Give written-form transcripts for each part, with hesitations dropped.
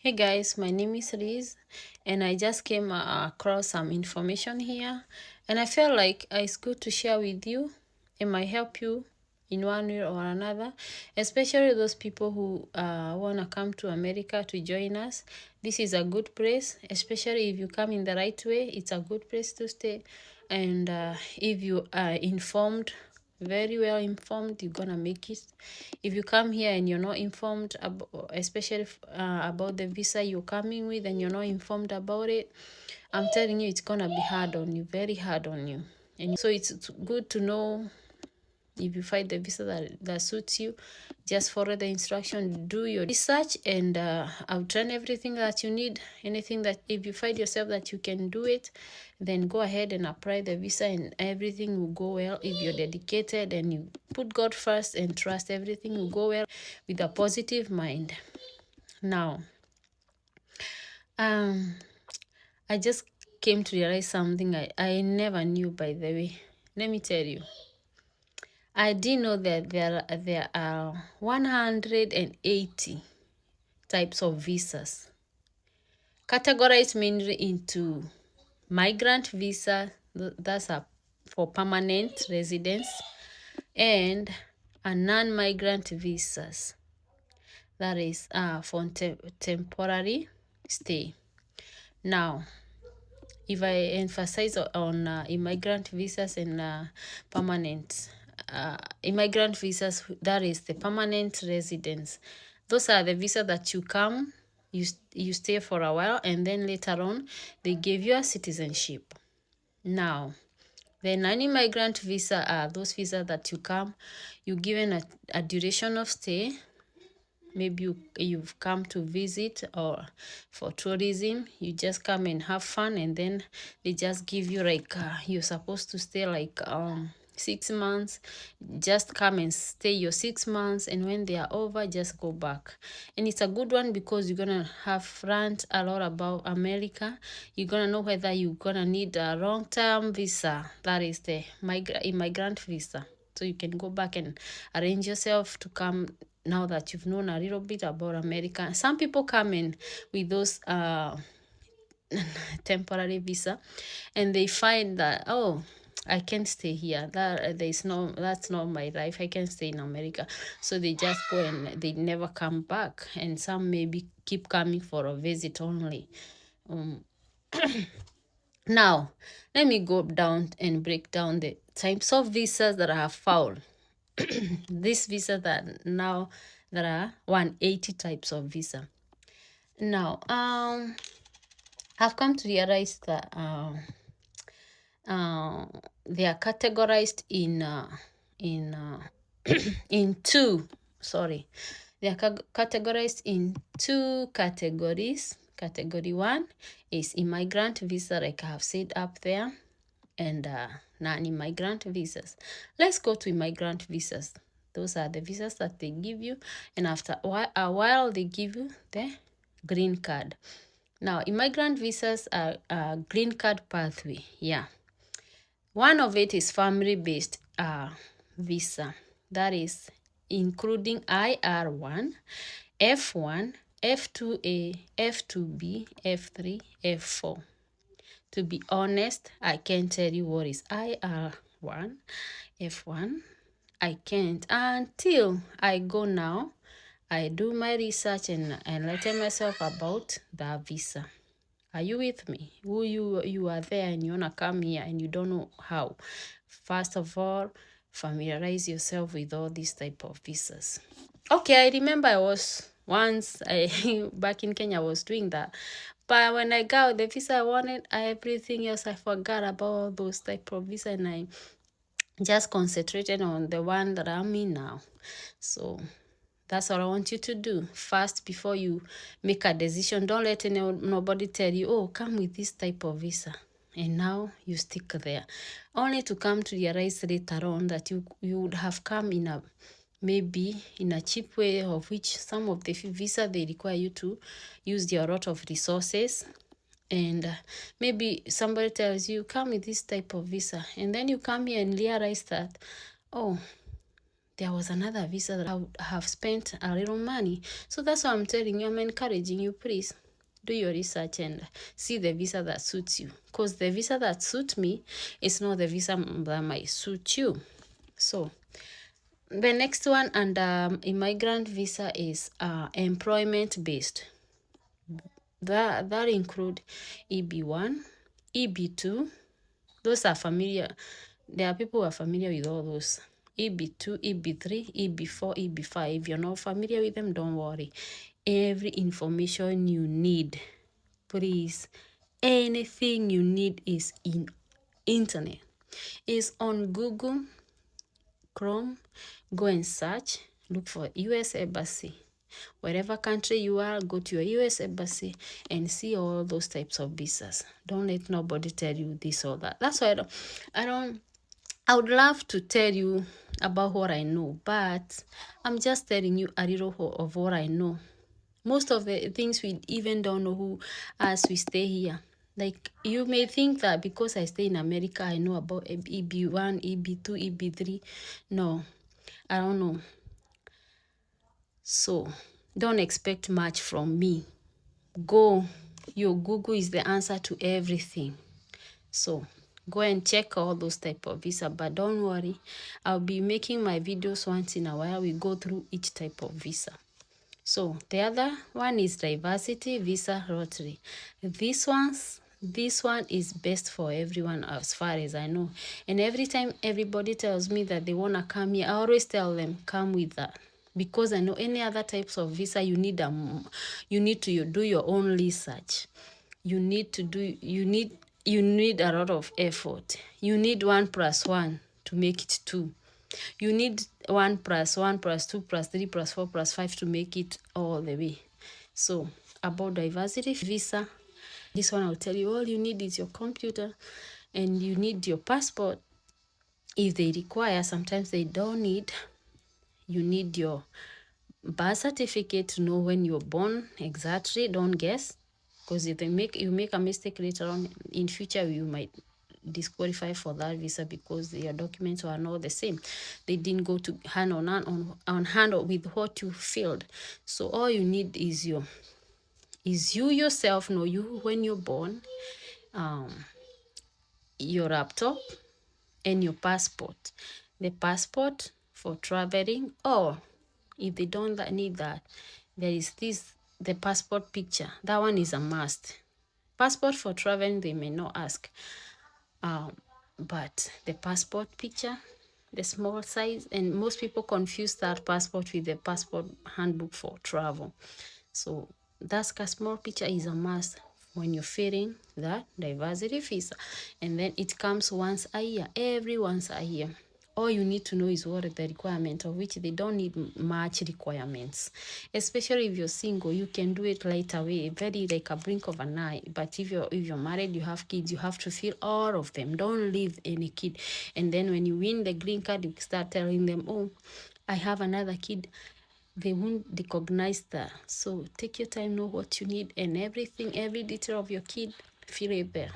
Hey guys, my name is Riz, and I just came across some information here, and I felt like it's good to share with you. It might help you in one way or another, especially those people who want to come to America to join us. This is a good place, especially if you come in the right way. It's a good place to stay, and if you are informed, very well informed, you're gonna make it. If you come here and you're not informed about, especially about the visa you're coming with, and you're not informed about it, I'm telling you, it's gonna be hard on you, very hard on you. And so it's good to know. If you find the visa that suits you, just follow the instruction, do your research, and outline everything that you need. Anything that, if you find yourself that you can do it, then go ahead and apply the visa, and everything will go well. If you're dedicated and you put God first and trust, everything will go well with a positive mind. Now, I just came to realize something I never knew, by the way. Let me tell you. I didn't know that there are 180 types of visas, categorized mainly into migrant visa, that's for permanent residence, and a non-migrant visas, that is for temporary stay. Now, if I emphasize on immigrant visas and permanent immigrant visas, that is the permanent residence. Those are the visa that you come, you stay for a while, and then later on they give you a citizenship. Now, the non-immigrant visa are those visas that you come, you're given a duration of stay. Maybe you've come to visit or for tourism. You just come and have fun, and then they just give you like you're supposed to stay like 6 months. Just come and stay your 6 months, and when they are over, just go back. And it's a good one because you're gonna have learned a lot about America. You're gonna know whether you're gonna need a long-term visa, that is the immigrant visa, so you can go back and arrange yourself to come now that you've known a little bit about America. Some people come in with those temporary visa, and they find that, oh, I can't stay here. That's not my life. I can stay in America. So they just go and they never come back. And some maybe keep coming for a visit only. Now, let me go down and break down the types of visas that I have found. This visa that now there are 180 types of visa. Now, I've come to realize that they are categorized in two. Sorry, they are categorized in two categories. Category 1 is immigrant visa, like I have said up there, and non-immigrant visas. Let's go to immigrant visas. Those are the visas that they give you, and after a while they give you the green card. Now, immigrant visas are a green card pathway. Yeah. One of it is family-based visa. That is including IR1, F1, F2A, F2B, F3, F4. To be honest, I can't tell you what is IR1, F1. I can't until I go now. I do my research and enlighten myself about that visa. Are you with me? You are there and you wanna come here and you don't know how. First of all, familiarize yourself with all these type of visas. Okay, I remember I was once back in Kenya, I was doing that. But when I got the visa I wanted, everything else I forgot about all those type of visa, and I just concentrated on the one that I'm in now. So that's what I want you to do. First, before you make a decision, don't let nobody tell you, oh, come with this type of visa. And now you stick there. Only to come to realize later on that you would have come in a maybe in a cheap way, of which some of the visa they require you to use a lot of resources. And maybe somebody tells you, come with this type of visa. And then you come here and realize that, oh, there was another visa that I would have spent a little money. So that's why I'm telling you, I'm encouraging you, please do your research and see the visa that suits you, because the visa that suits me is not the visa that might suit you. So the next one under immigrant visa is employment based. That include EB1, EB2. Those are familiar. There are people who are familiar with all those. EB2, EB3, EB4, EB5. If you're not familiar with them, don't worry. Every information you need, please, anything you need is in internet. Is on Google, Chrome. Go and search, look for US Embassy. Wherever country you are, go to your US Embassy and see all those types of visas. Don't let nobody tell you this or that. That's why I would love to tell you about what I know, but I'm just telling you a little of what I know. Most of the things we even don't know who as we stay here. Like, you may think that because I stay in America, I know about EB1, EB2, EB3. No, I don't know. So don't expect much from me. Go, your Google is the answer to everything. So go and check all those type of visa, but don't worry, I'll be making my videos once in a while. We go through each type of visa. So the other one is diversity visa lottery. This one is best for everyone as far as I know. And every time everybody tells me that they want to come here, I always tell them, come with that. Because I know any other types of visa, you need to do your own research. You need a lot of effort. You need 1 + 1 to make it 2. You need 1 + 1 + 2 + 3 + 4 + 5 to make it all the way. So about diversity visa, this one I'll tell you, all you need is your computer and you need your passport. If they require, sometimes they don't need. You need your birth certificate to know when you're born exactly. Don't guess, because if you make a mistake later on in future, you might disqualify for that visa because your documents are not the same. They didn't go to hand on hand with what you filled. So all you need is you yourself, know you when you're born, your laptop and your passport. The passport for traveling, or if they don't need that, there is the passport picture. That one is a must. Passport for traveling, they may not ask. But the passport picture, the small size, and most people confuse that passport with the passport handbook for travel. So that small picture is a must when you're filling that diversity visa. And then it comes once a year, every once a year. All you need to know is what the requirement, of which they don't need much requirements. Especially if you're single, you can do it right away, very like a blink of an eye. But if you're married, you have kids, you have to fill all of them. Don't leave any kid. And then when you win the green card, you start telling them, oh, I have another kid. They won't recognize that. So take your time, know what you need, and everything, every detail of your kid, fill it there.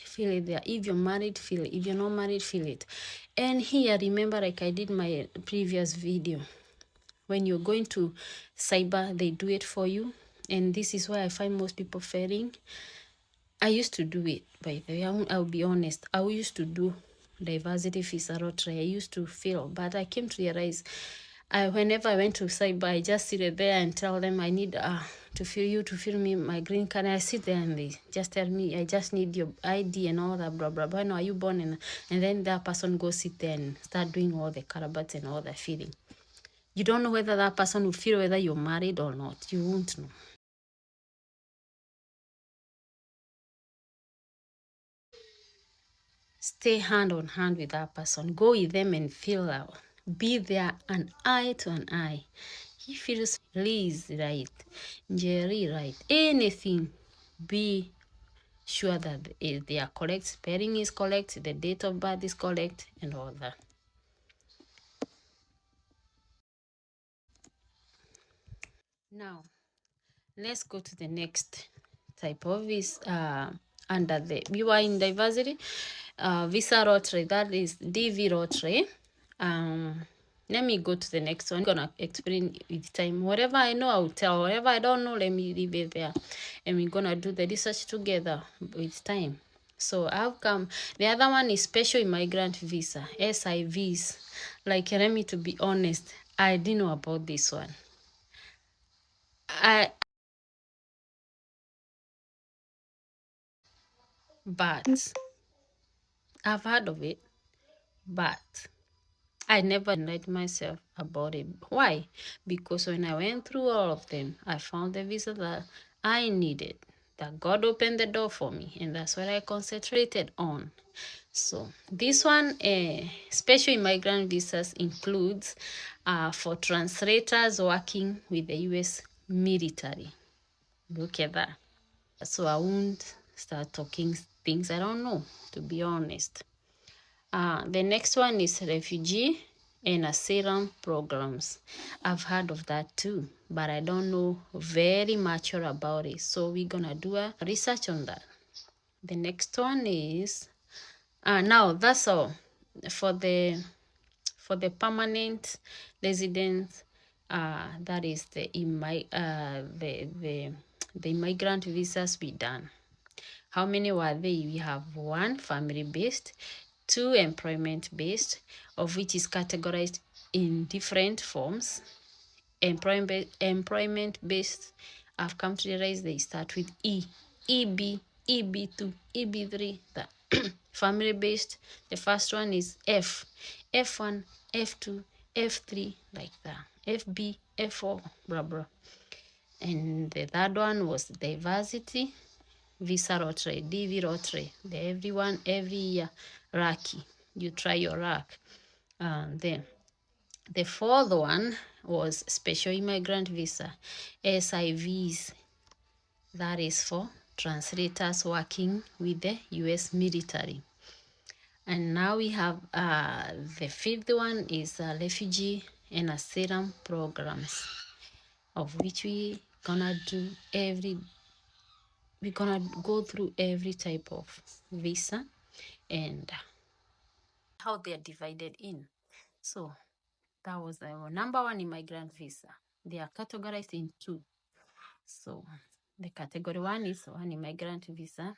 Fill it there. If you're married, fill it. If you're not married, fill it. And here, remember, like I did my previous video, when you're going to cyber, they do it for you. And this is why I find most people failing. I used to do it, by the way. I'll be honest. I used to do diversity visa lottery. I used to fill, but I came to realize, whenever I went to cyber, I just sit there and tell them I need to fill me my green card. And I sit there and they just tell me, I just need your ID and all that, blah, blah, blah. No, are you born? And then that person goes sit there and start doing all the carabats and all the filling. You don't know whether that person will feel whether you're married or not. You won't know. Stay hand on hand with that person. Go with them and feel out. Be there an eye to an eye. He feels Liz right, Jerry right, anything. Be sure that they are correct, spelling is correct, the date of birth is correct, and all that. Now, let's go to the next type of visa. Under we were in diversity visa lottery, that is DV lottery. Let me go to the next one. I'm gonna explain with time. Whatever I know, I will tell. Whatever I don't know, let me leave it there. And we're gonna do the research together with time. So how come the other one is special immigrant visa, SIVs? Like, let me to be honest, I didn't know about this one. But I've heard of it, but I never enlightened myself about it. Why? Because when I went through all of them, I found the visa that I needed, that God opened the door for me, and that's what I concentrated on. So this one, special immigrant visas includes for translators working with the U.S. military. Look at that. So I won't start talking things I don't know, to be honest. The next one is refugee and asylum programs. I've heard of that too, but I don't know very much about it. So we're gonna do a research on that. The next one is now that's all for the permanent residents. That is the immigrant visas we done. How many were they? We have 1 family-based, 2 employment-based, of which is categorized in different forms. Employment-based, I've come to realize they start with E, EB, EB2, EB3. That family-based, the first one is F, F1, F2, F3, like that, FB, F4, blah, blah. And the third one was diversity, visa lottery, DV lottery. Everyone, every year, lucky. You try your luck. Then the fourth one was special immigrant visa, SIVs. That is for translators working with the U.S. military. And now we have the fifth one is refugee and asylum programs, of which we're gonna go through every type of visa and how they are divided in. So that was our number 1 immigrant visa. They are categorized in 2. So the category 1 is 1 immigrant visa.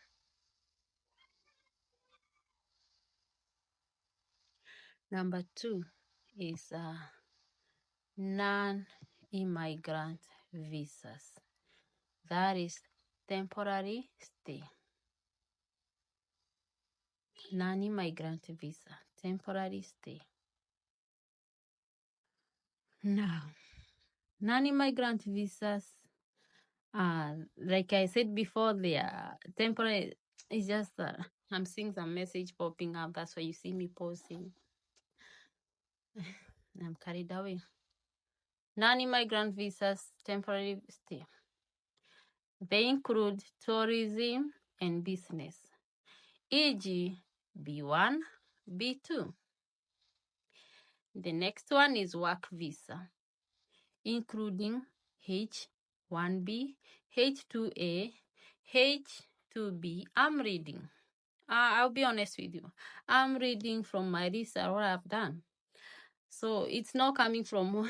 Number 2 is non-immigrant visas. That is temporary stay. Non-immigrant visa, temporary stay. Now, non-immigrant visas, like I said before, they are temporary. It's just I'm seeing some message popping up. That's why you see me posting. I'm carried away. Non-immigrant visas, temporary stay. They include tourism and business, e.g. B1, B2. The next one is work visa, including H1B, H2A, H2B. I'm reading. I'll be honest with you. I'm reading from my research, what I've done. So it's not coming from,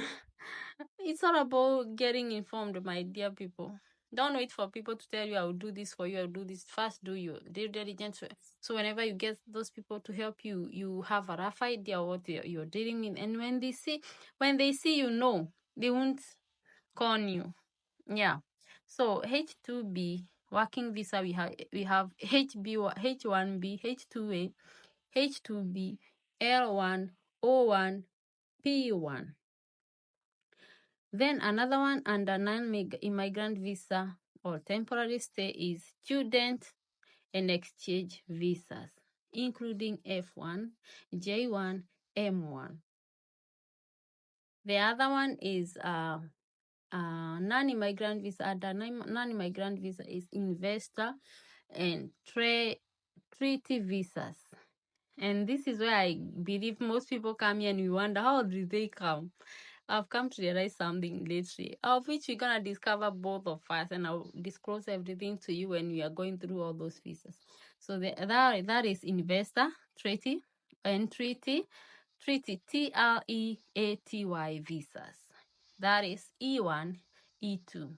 it's all about getting informed, my dear people. Don't wait for people to tell you, I'll do this for you, I'll do this. First, do your due diligence. So whenever you get those people to help you, you have a rough idea what you're dealing with. And when they see you know, they won't con you. Yeah. So H2B working visa, we have H1B, H2A, H2B, L1, O1, P1. Then another one under non-immigrant visa or temporary stay is student and exchange visas, including F1, J1, M1. The other one is non-immigrant visa. Under non-immigrant visa is investor and treaty visas. And this is where I believe most people come here and we wonder, how did they come? I've come to realize something lately, of which we're going to discover both of us, and I'll disclose everything to you when we are going through all those visas. So that is investor, treaty, and treaty. treaty, TREATY visas. That is E1, E2.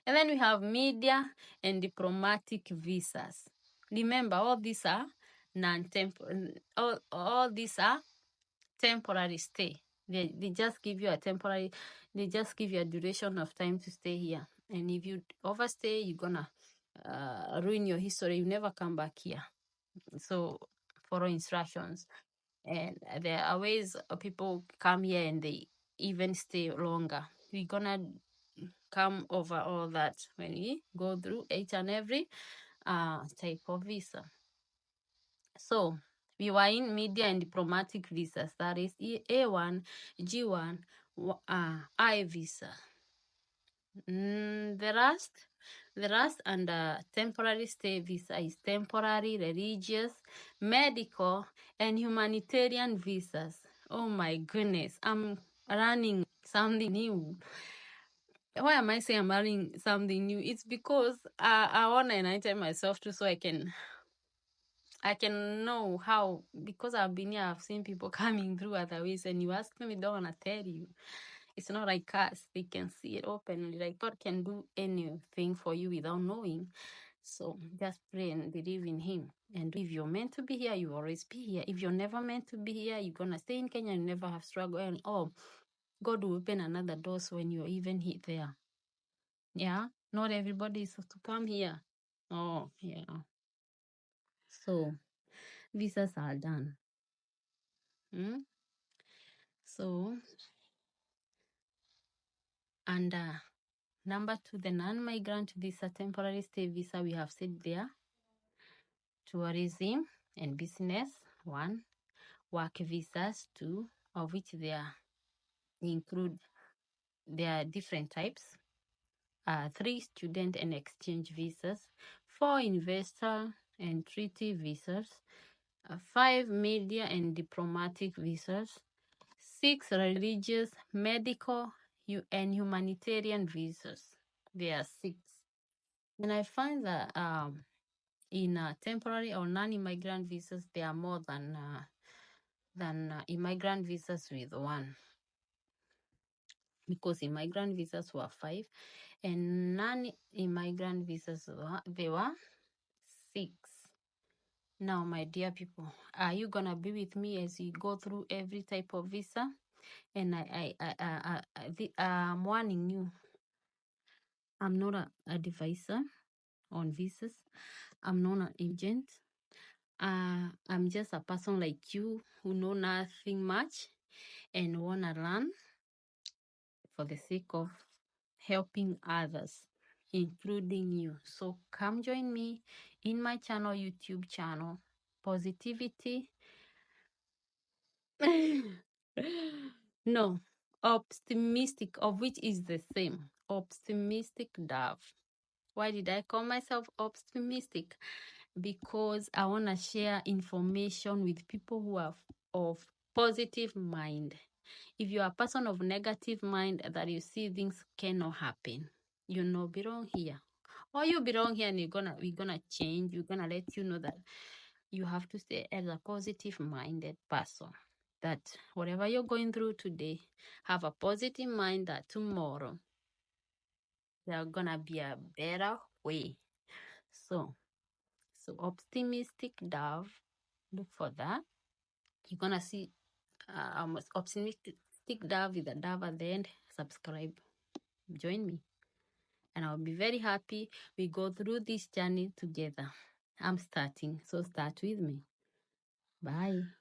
And then we have media and diplomatic visas. Remember, all these are non-temporary. All these are temporary stay. They just give you a temporary. They just give you a duration of time to stay here. And if you overstay, you're gonna ruin your history. You never come back here. So follow instructions. And there are ways people come here and they even stay longer. We're gonna come over all that when we go through each and every type of visa. So we were in media and diplomatic visas, that is A1, G1, I visa. The rest under temporary stay visa is temporary, religious, medical, and humanitarian visas. Oh my goodness, I'm learning something new. Why am I saying I'm learning something new? It's because I want to enlighten myself too, so I can know how, because I've been here, I've seen people coming through other ways, and you ask me, don't want to tell you. It's not like us, they can see it openly. Like God can do anything for you without knowing. So just pray and believe in Him. And if you're meant to be here, you always be here. If you're never meant to be here, you're gonna stay in Kenya and never have struggle. And God will open another doors when you're even hit there. Yeah, not everybody is to come here. Oh, yeah. So visas are done. So, and number 2, the non-migrant visa, temporary stay visa, we have said there. Tourism and business, 1. Work visas, 2, of which there are different types. 3, student and exchange visas. 4, investor and treaty visas. 5, media and diplomatic visas. 6, religious, medical, and humanitarian visas. There are 6. And I find that in temporary or non-immigrant visas, there are more than immigrant visas with 1. Because immigrant visas were 5, and non-immigrant visas they were 6. Now, my dear people, are you gonna be with me as we go through every type of visa? And I'm warning you. I'm not an advisor on visas. I'm not an agent. I'm just a person like you who know nothing much and wanna learn for the sake of helping others, including you. So come join me in my channel, YouTube channel, Positivity. No, Optimistic, of which is the same. Optimistic Dove. Why did I call myself optimistic? Because I want to share information with people who are of positive mind. If you are a person of negative mind that you see things cannot happen, you know, belong here. Or you belong here and we're gonna change. We're gonna let you know that you have to stay as a positive minded person. That whatever you're going through today, have a positive mind that tomorrow there's gonna be a better way. So optimistic Dove, look for that. You're gonna see optimistic Dove with a dove at the end. Subscribe, join me, and I'll be very happy we go through this journey together. I'm starting, so start with me. Bye.